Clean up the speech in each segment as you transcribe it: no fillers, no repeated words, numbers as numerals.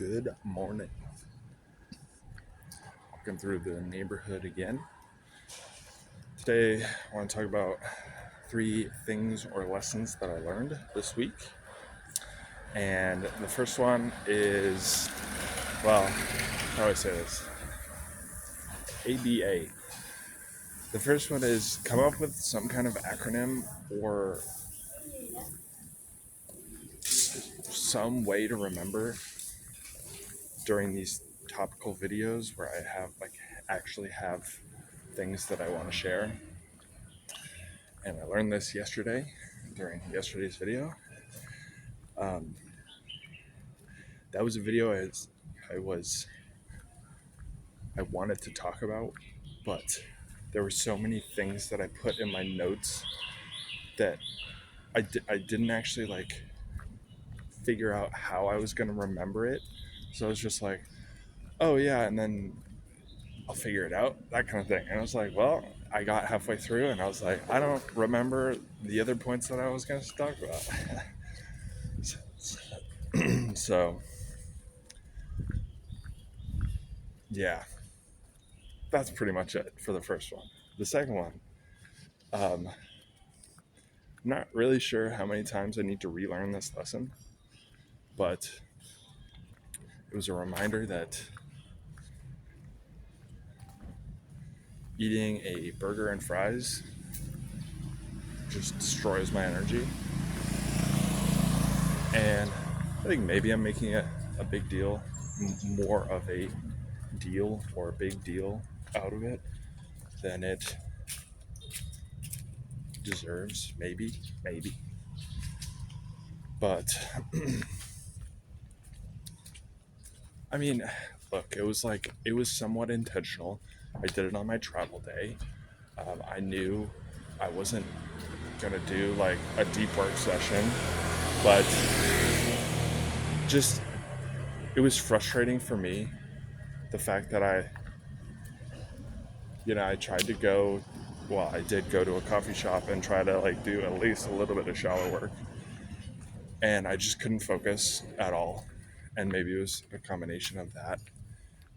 Good morning. Walking through the neighborhood again. Today, I want to talk about 3 things or lessons that I learned this week. And the first one is, how do I say this? ABA. The first one is come up with some kind of acronym or some way to remember during these topical videos where I actually have things that I want to share. And I learned this yesterday during yesterday's video. That was a video I wanted to talk about, but there were so many things that I put in my notes that I didn't actually figure out how I was going to remember it. So I was just like, oh yeah, and then I'll figure it out, that kind of thing. And I was like, well, I got halfway through and I was like, I don't remember the other points that I was going to talk about. So yeah, that's pretty much it for the first one. The second one, I'm not really sure how many times I need to relearn this lesson, but it was a reminder that eating a burger and fries just destroys my energy. And I think maybe I'm making a big deal, more of a deal or a big deal out of it than it deserves. Maybe. But I mean, look, it was somewhat intentional. I did it on my travel day. I knew I wasn't gonna do a deep work session, but just it was frustrating for me, the fact that I tried to go. Well, I did go to a coffee shop and try to do at least a little bit of shallow work, and I just couldn't focus at all. And maybe it was a combination of that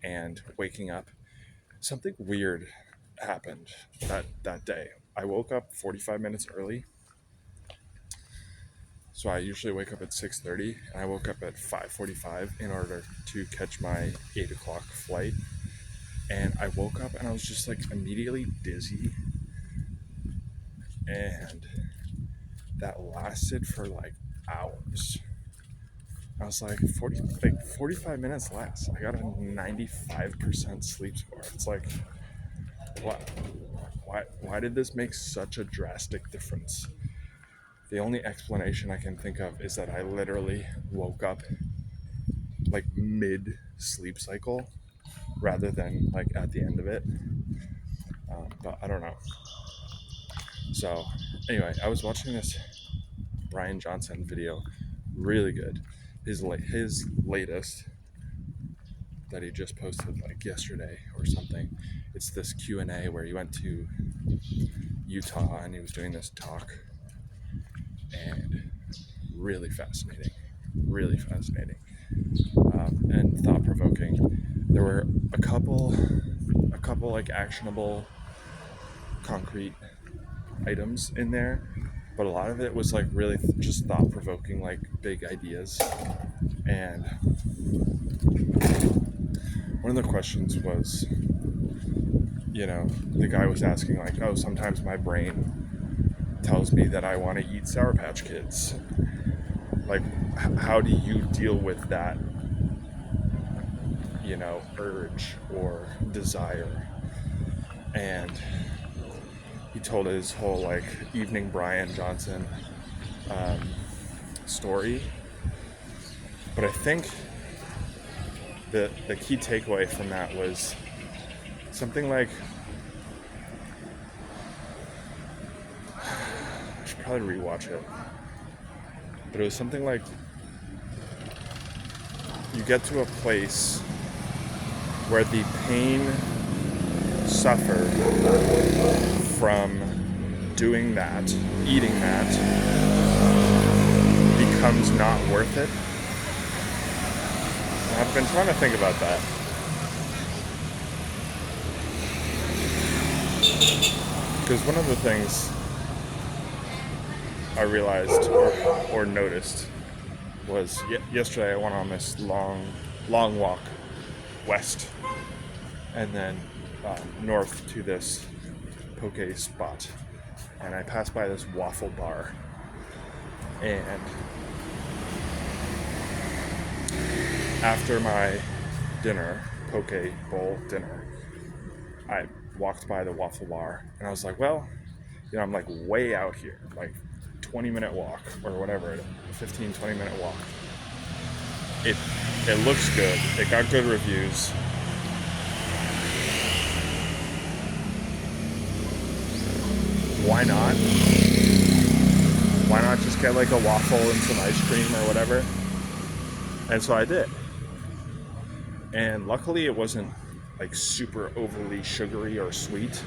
and waking up. Something weird happened that day. I woke up 45 minutes early. So I usually wake up at 6:30, and I woke up at 5:45 in order to catch my 8 o'clock flight. And I woke up and I was just immediately dizzy. And that lasted for hours. I was 45 minutes less. I got a 95% sleep score. It's what? Why did this make such a drastic difference? The only explanation I can think of is that I literally woke up mid sleep cycle rather than at the end of it. But I don't know. So anyway, I was watching this Brian Johnson video, really good. His latest that he just posted yesterday or something. It's this Q&A where he went to Utah and he was doing this talk, and really fascinating, and thought-provoking. There were a couple actionable, concrete items in there, but a lot of it was really just thought-provoking, big ideas. And one of the questions was, the guy was asking sometimes my brain tells me that I want to eat Sour Patch Kids. How do you deal with that, urge or desire? And he told his whole evening Brian Johnson story. But I think the key takeaway from that was something I should probably rewatch it. But it was something you get to a place where the pain suffered from doing that, eating that, becomes not worth it. And I I've been trying to think about that. Because one of the things I realized or noticed was yesterday I went on this long walk west and then north to this poke spot, and I passed by this waffle bar, and after my poke bowl dinner, I walked by the waffle bar and I was like, well, I'm like way out here, like 20-minute walk or whatever, 15-20-minute walk. It looks good. It got good reviews. Why not? Why not just get like a waffle and some ice cream or whatever? And so I did. And luckily it wasn't like super overly sugary or sweet.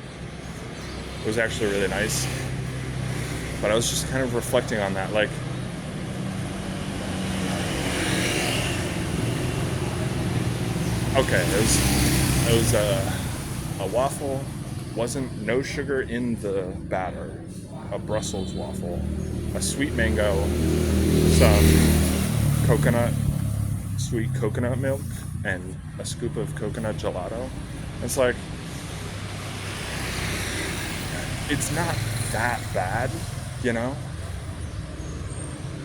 It was actually really nice. But I was just kind of reflecting on that, like, okay, it was a waffle, no sugar in the batter, a Brussels waffle, a sweet mango, some sweet coconut milk, and a scoop of coconut gelato. It's like, it's not that bad,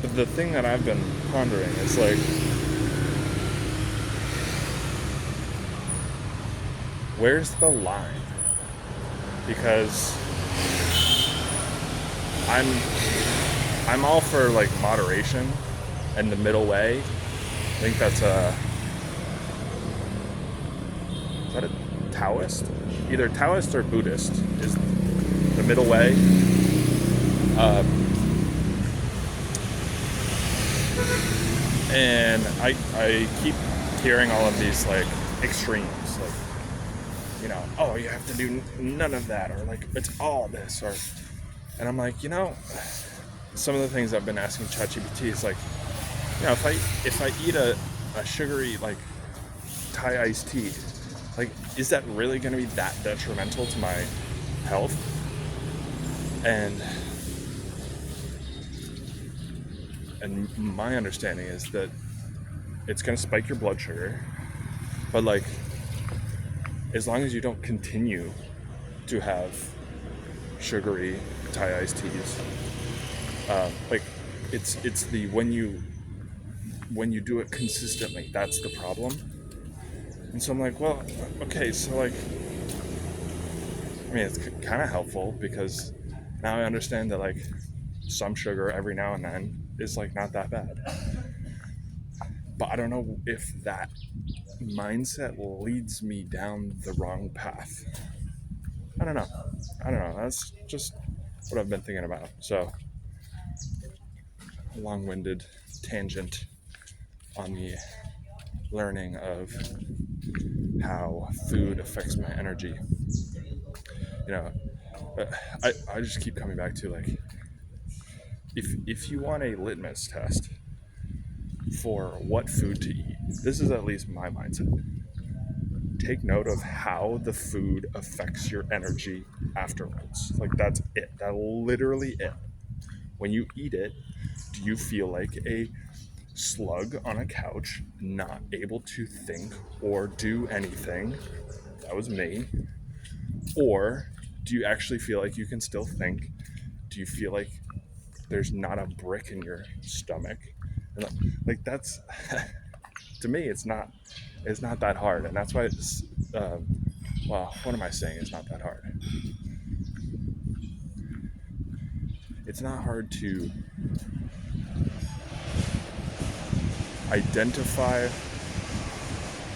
But the thing that I've been pondering is like, where's the line? Because I'm all for like moderation and the middle way. I think that's is that a Taoist? Either Taoist or Buddhist is the middle way. And I keep hearing all of these like extremes, like, oh, you have to do none of that, or like it's all this, and I'm like, some of the things I've been asking ChatGPT is like, if I eat a sugary like Thai iced tea, like, is that really going to be that detrimental to my health? And my understanding is that it's going to spike your blood sugar, but like, as long as you don't continue to have sugary Thai iced teas, like, it's the when you do it consistently, that's the problem. And so I'm like, well, okay, so like, I mean, it's kind of helpful because now I understand that like some sugar every now and then is like not that bad. But I don't know if that mindset leads me down the wrong path. I don't know. That's just what I've been thinking about. So, a long-winded tangent on the learning of how food affects my energy. I just keep coming back to like, if you want a litmus test for what food to eat, this is at least my mindset. Take note of how the food affects your energy afterwards. Like, that's it. That's literally it. When you eat it, do you feel like a slug on a couch, not able to think or do anything? That was me. Or do you actually feel like you can still think? Do you feel like there's not a brick in your stomach? And like, that's to me, it's not that hard, and that's why it's well, what am I saying? It's not that hard. It's not hard to identify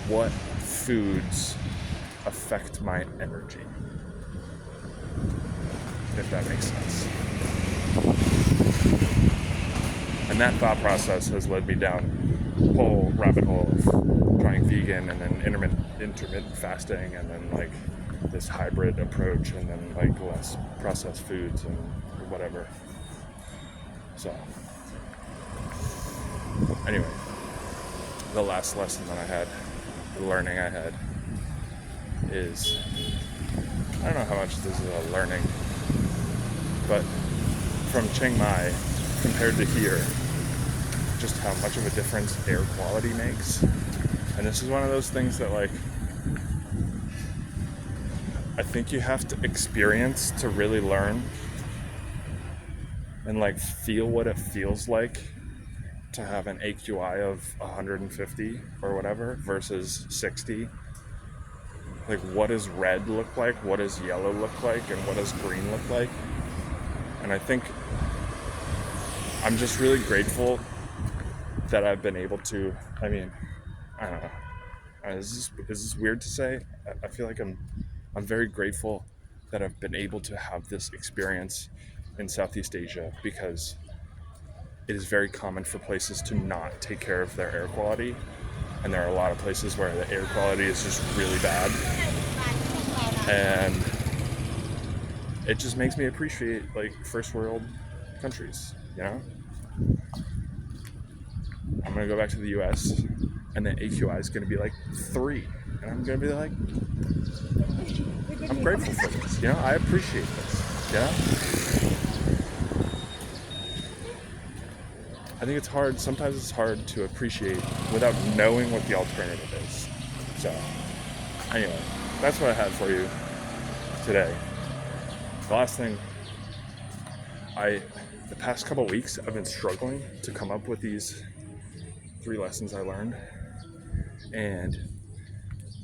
what foods affect my energy, if that makes sense. And that thought process has led me down a whole rabbit hole of trying vegan and then intermittent fasting and then like this hybrid approach and then like less processed foods and whatever. So anyway, the last lesson that I had, the learning I had, is, I don't know how much this is a learning, but from Chiang Mai compared to here, just how much of a difference air quality makes. And this is one of those things that, like, I think you have to experience to really learn and, like, feel what it feels like to have an AQI of 150 or whatever versus 60. Like, what does red look like? What does yellow look like? And what does green look like? And I think I'm just really grateful that I've been able to, I mean, I don't know. Is this weird to say? I feel like I'm very grateful that I've been able to have this experience in Southeast Asia, because it is very common for places to not take care of their air quality. And there are a lot of places where the air quality is just really bad. And it just makes me appreciate, like, first world countries, you know? I'm gonna go back to the US and the AQI is gonna be like 3. And I'm gonna be like, I'm grateful for this, you know? I appreciate this, you know? I think it's hard, sometimes it's hard to appreciate without knowing what the alternative is. So, anyway, that's what I had for you today. The last thing, the past couple weeks, I've been struggling to come up with these 3 lessons I learned, and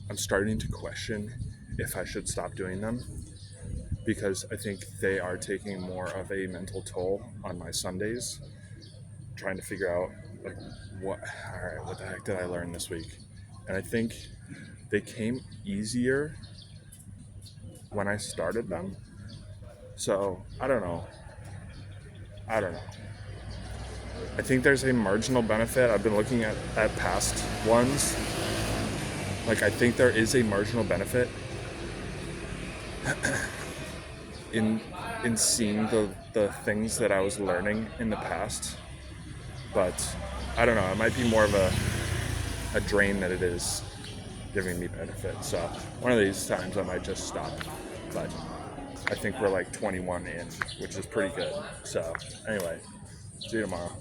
I'm starting to question if I should stop doing them, because I think they are taking more of a mental toll on my Sundays, trying to figure out, like, what the heck did I learn this week? And I think they came easier when I started them. So I don't know. I think there's a marginal benefit. I've been looking at past ones. Like, I think there is a marginal benefit in seeing the things that I was learning in the past. But I don't know, it might be more of a drain than it is giving me benefit. So one of these times I might just stop. But I think we're like 21 in, which is pretty good. So anyway, see you tomorrow.